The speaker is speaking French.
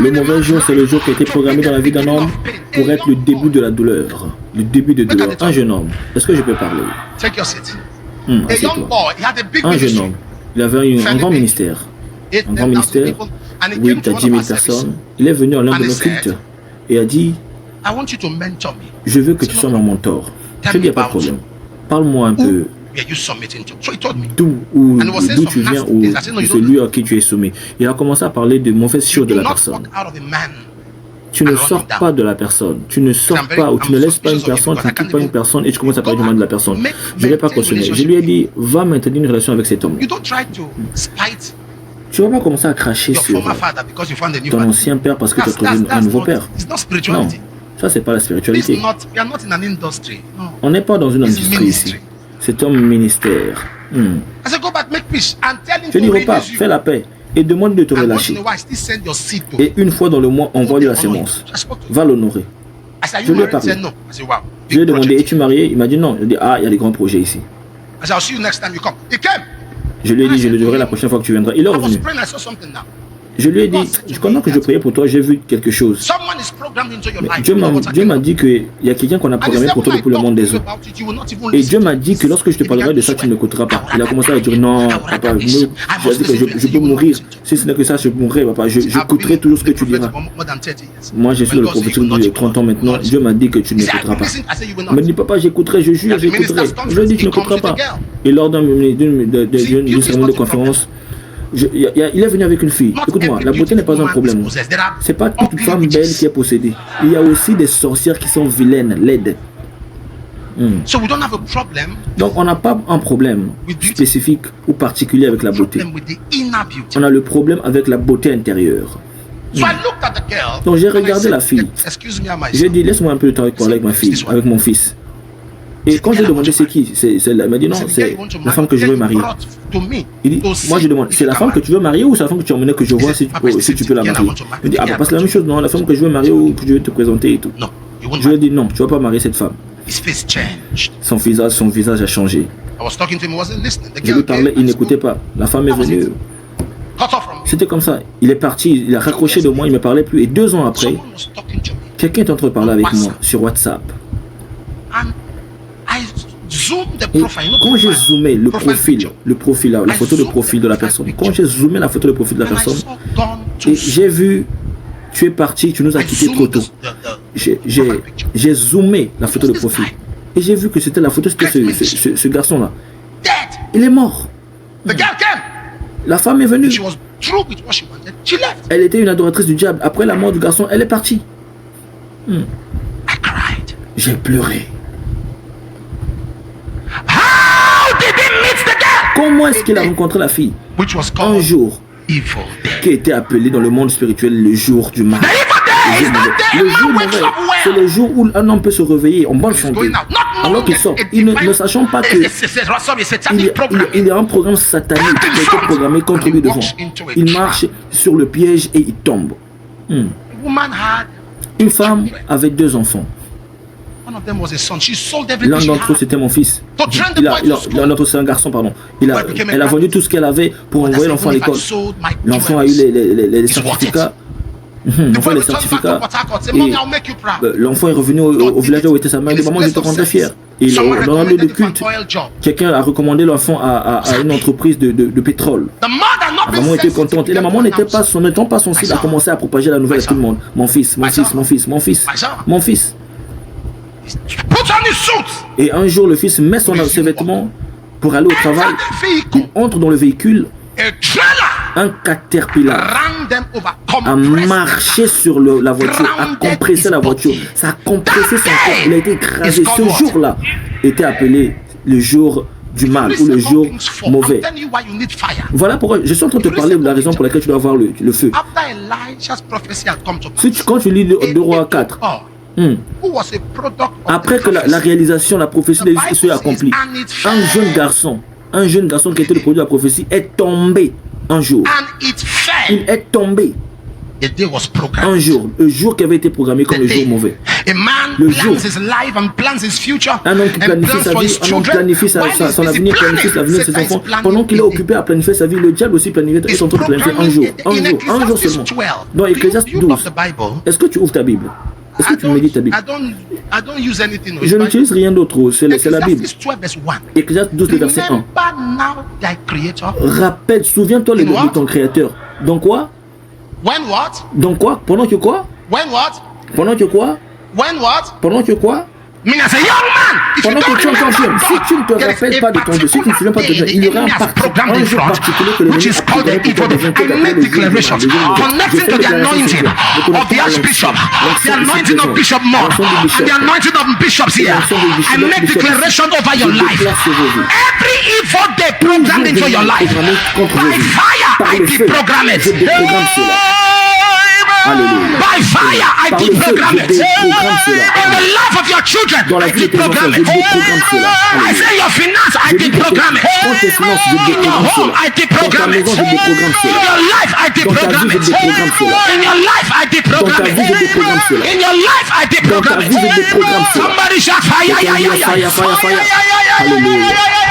Le mauvais jour, c'est le jour qui a été programmé dans la vie d'un homme pour être le début de la douleur. Le début de douleur. Un jeune homme. Est-ce que je peux parler? Assieds-toi. Un jeune homme. Il avait un grand ministère. Un grand ministère. 8 à 10 000 personnes. Il est venu à l'un de nos cultes et a dit: je veux que tu sois mon mentor. Je lui ai dit: pas de problème. Parle-moi un peu d'où tu viens ou celui à qui tu es soumis. Il a commencé à parler de mauvaises choses de la personne. Tu ne sors pas de la personne. Tu ne sors pas ou tu ne laisses pas une personne, tu ne quittes pas une personne et tu commences à parler du mal de la personne. Je ne l'ai pas cautionné. Je lui ai dit: va maintenir une relation avec cet homme. Tu ne vas pas commencer à cracher sur ton ancien père parce que tu as trouvé un nouveau père. Non, ça c'est pas la spiritualité. On n'est pas dans une industrie ici. C'est un ministère. Je dis: repars, fais la paix et demande de te relâcher. Et une fois dans le mois, envoie-lui la sémence. Va l'honorer. Je lui ai parlé. Je lui ai demandé: es-tu marié? Il m'a dit non. Je lui ai dit: ah, il y a des grands projets ici. Je lui ai dit: je le dirai la prochaine fois que tu viendras. Il est revenu. Je lui ai dit: pendant que je priais pour toi, j'ai vu quelque chose. Mais Dieu m'a dit qu'il y a quelqu'un qu'on a programmé pour toi depuis le monde des eaux. Et Dieu m'a dit que lorsque je te parlerai de ça, tu ne m'écouteras pas. Il a commencé à dire: non, papa, j'ai dit que je peux mourir. Si ce n'est que ça, je mourrai, papa. J'écouterai toujours ce que tu diras. Moi, je suis le prophète depuis 30 ans maintenant. Dieu m'a dit que tu ne m'écouteras pas. Il m'a dit: papa, j'écouterai, je jure, j'écouterai. Je lui ai dit: tu ne m'écouteras pas. Et lors d'une cérémonie de conférence, il est venu avec une fille. Écoute-moi, la beauté n'est pas un problème. C'est pas toute femme belle qui est possédée. Il y a aussi des sorcières qui sont vilaines, laides. Donc on n'a pas un problème spécifique ou particulier avec la beauté. On a le problème avec la beauté intérieure. Donc j'ai regardé la fille. J'ai dit: laisse-moi un peu de temps avec parler avec ma fille, avec mon fils. Et quand j'ai demandé c'est qui, elle m'a dit: non, c'est la femme que je veux marier. Il dit: moi je demande, c'est la femme que tu veux marier ou c'est la femme que tu as emmenée que je vois si tu peux la marier? Il dit: ah bah c'est la même chose, non, la femme que je veux marier ou que je veux te présenter et tout. Je lui ai dit: non, tu ne vas pas marier cette femme. Son visage a changé. Je lui parlais, il n'écoutait pas. La femme est venue. C'était comme ça. Il est parti, il a raccroché de moi, il ne me parlait plus. Et 2 ans après, quelqu'un est en train de parler avec moi sur WhatsApp. Et quand j'ai zoomé le profil, la photo de profil de la personne, quand j'ai zoomé la photo de profil de la personne, et j'ai vu: tu es parti, tu nous as quittés trop tôt. J'ai zoomé la photo de profil et j'ai vu que c'était la photo, c'était ce garçon-là. Il est mort. La femme est venue. Elle était une adoratrice du diable. Après la mort du garçon, elle est partie. J'ai pleuré. Comment est-ce qu'il a rencontré la fille? Un jour qui était appelé dans le monde spirituel le jour du mal. Le jour mauvais, c'est le jour où un homme peut se réveiller en bonne santé. Alors qu'il sort, ne sachant pas qu'il y a un programme satanique qui a été programmé contre lui devant. Il marche sur le piège et il tombe. Une femme avait 2 enfants. L'un d'entre eux c'était mon fils. L'un d'entre eux c'est un garçon, pardon. Elle a vendu tout ce qu'elle avait pour envoyer l'enfant à l'école. L'enfant a eu les certificats. L'enfant a les certificats. Et l'enfant est revenu au village où était sa mère. Il dit: maman, je te rendrai fier. Et dans un lieu de culte, quelqu'un a recommandé l'enfant à une entreprise de pétrole. La maman était contente. Et la maman n'étant pas son fils, a commencé à propager la nouvelle à tout le monde. Mon fils, mon fils, mon fils, mon fils, mon fils. Et un jour, le fils met ses vêtements pour aller au travail. Il entre dans le véhicule. Un caterpillar a marché sur la voiture, a compressé la voiture. Ça a compressé son corps. Il a été écrasé. Ce jour-là était appelé le jour du mal ou le jour mauvais. Voilà pourquoi je suis en train de te parler de la raison pour laquelle tu dois avoir le feu. Quand tu lis 2 Rois 4, après que la réalisation, la prophétie de Jésus soit accomplie, un jeune garçon qui était le produit de la prophétie est tombé un jour. Il est tombé. Un jour, le jour qui avait été programmé comme le jour mauvais. Le jour, un homme qui planifie sa vie, un homme qui planifie son avenir, planifie l'avenir de ses enfants. Pendant qu'il est occupé à planifier sa vie, le diable aussi planifie, est en train de planifier un jour seulement. Dans Ecclésiaste 12, est-ce que tu ouvres ta Bible? Est-ce que tu médites ta Bible? Je n'utilise rien d'autre, c'est la Bible. Ecclésiaste 12, le verset 1. Rappelle, souviens-toi le nom de ton Créateur. Donc quoi? Donc quoi? Pendant que quoi? Pendant que quoi? Pendant que quoi? Pendant que tu es encore jeune, si tu ne te rappelles pas de ton Dieu, si tu ne te souviens pas de ton Dieu, il y aura un jour particulier que le Dieu a programmé pour toi connecting to the anointing of the Archbishop, the anointing of Bishop Moore, and the anointing of bishops here. I make declaration over your life. Every evil day programmed into your life, by fire, I deprogram it. Alléluia. By fire, I deprogram it. In the life of your children, I deprogram it. I say your finance, I deprogram it. In your home, I deprogram it. In your life, I deprogram it. In your life, I deprogram it. In your life, I deprogram it. Somebody shout fire, fire, fire, fire, fire, fire, fire. Hallelujah.